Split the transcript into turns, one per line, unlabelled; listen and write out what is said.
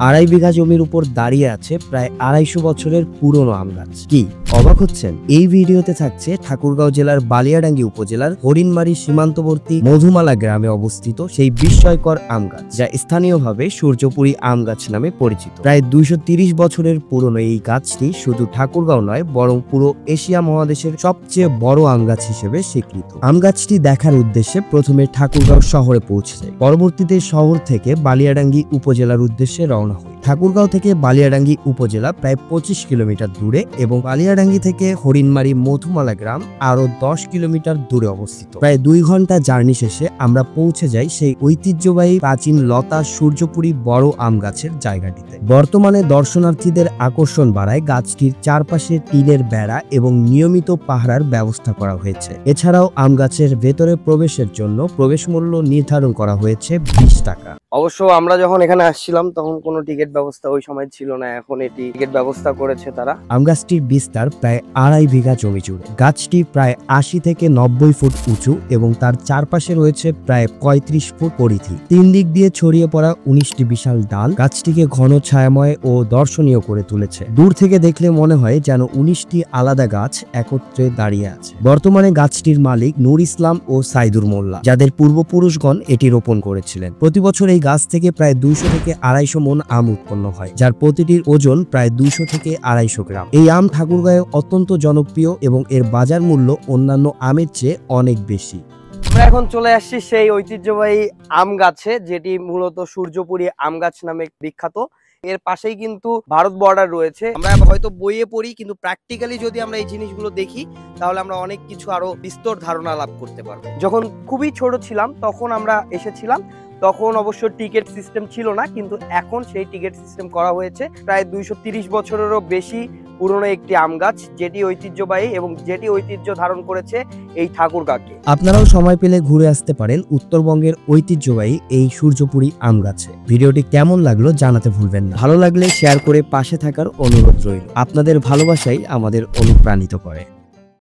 2.5 বিঘা জমির উপর দাঁড়িয়ে আছে প্রায় 250 বছরের পুরনো আম গাছ। কি অবাক হচ্ছেন? এই ভিডিওতে থাকছে ঠাকুরগাঁও জেলার বালিয়াডাঙ্গি উপজেলার হরিণমারি সীমান্তবর্তী মধুমালা গ্রামে অবস্থিত সেই বিস্ময়কর আম গাছ, যা স্থানীয়ভাবে সূর্যপুরী আম গাছ নামে পরিচিত। প্রায় 230 বছরের পুরনো এই গাছটি শুধু ঠাকুরগাঁও নয়, বরং পুরো এশিয়া মহাদেশের সবচেয়ে বড় আম গাছ হিসেবে স্বীকৃত। আম গাছটি দেখার উদ্দেশ্যে প্রথমে ঠাকুরগাঁও শহরে পৌঁছে যায়, পরবর্তীতে শহর থেকে বালিয়াডাঙ্গি উপজেলার উদ্দেশ্যে রওনা হয়। ঠাকুরগাঁও থেকে বালিয়াডাঙ্গি উপজেলা প্রায় 25 কিলোমিটার দূরে এবং বালিয়াডাঙ্গি থেকে হরিণমারি মধুমালা গ্রাম আরো 10 কিলোমিটার দূরে অবস্থিত। প্রায় 2 ঘন্টা জার্নি শেষে আমরা পৌঁছে যাই সেই ঐতিহ্যবাহী প্রাচীন লতা সূর্যপুরী বড় আম গাছের জায়গাটিতে। বর্তমানে দর্শনার্থীদের আকর্ষণ বাড়ায় গাছটির চারপাশে টিনের বেড়া এবং নিয়মিত পাহারার ব্যবস্থা করা হয়েছে। এছাড়াও আম গাছের ভেতরে প্রবেশের জন্য প্রবেশ মূল্য নির্ধারণ করা হয়েছে 20 টাকা। অবশ্য আমরা যখন এখানে আসছিলাম তখন কোনো টিকিট ব্যবস্থা ওই সময় ছিল না, এখন এটি টিকিট ব্যবস্থা করেছে তারা। আম গাছটির বিস্তার প্রায় 2.5 বিঘা জমি জুড়ে। গাছটি প্রায় 80 থেকে 90 ফুট উঁচু এবং তার চারপাশে রয়েছে প্রায় 35 ফুট পরিধি। 3 দিক দিয়ে ছড়িয়ে পড়া 19টি বিশাল ডাল গাছটিকে ঘন ছায়াময় ও দর্শনীয় করে তুলেছে। দূর থেকে দেখলে মনে হয় যেন 19টি আলাদা গাছ একত্রে দাঁড়িয়ে আছে। বর্তমানে গাছটির মালিক নূর ইসলাম ও সাইদুর মোল্লা, যাদের পূর্বপুরুষগণ এটি রোপণ করেছিলেন। প্রতি বছর এই গাছ থেকে প্রায় 200 থেকে 250 মন আম উৎপন্ন হয়, যার প্রতিটির ওজন প্রায় 200 থেকে 250 গ্রাম। এই আম ঠাকুরগাঁয়ে অত্যন্ত জনপ্রিয় এবং এর বাজার মূল্য অন্যান্য আমের চেয়ে অনেক বেশি। আমরা এখন চলে আসছি সেই ঐতিহ্যবাহী আম গাছে, যেটি মূলত সূর্যপুরী আম গাছ নামে বিখ্যাত। এর পাশেই কিন্তু ভারত বর্ডার রয়েছে। আমরা হয়তো বইয়ে পড়ি, কিন্তু প্র্যাকটিক্যালি যদি আমরা এই জিনিসগুলো দেখি তাহলে আমরা অনেক কিছু আরো বিস্তর ধারণা লাভ করতে পারবো। যখন খুবই ছোট ছিলাম তখন আমরা এসেছিলাম, তখন অবশ্য টিকিট সিস্টেম ছিল না, কিন্তু এখন সেই টিকিট সিস্টেম করা হয়েছে। প্রায় 230 বছরেরও বেশি পুরনো একটি আম গাছ, যেটি ঐতিহ্যবাহী এবং যেটি ঐতিহ্য ধারণ করেছে এই ঠাকুরগাঁকে। আপনারাও সময় পেলে ঘুরে আসতে পারেন উত্তরবঙ্গের ঐতিহ্যবাহী এই সূর্যপুরী আম গাছে। ভিডিওটি কেমন লাগলো জানাতে ভুলবেন না। ভালো লাগলে শেয়ার করে পাশে থাকার অনুরোধ রইল। আপনাদের ভালোবাসাই আমাদের অনুপ্রাণিত করে।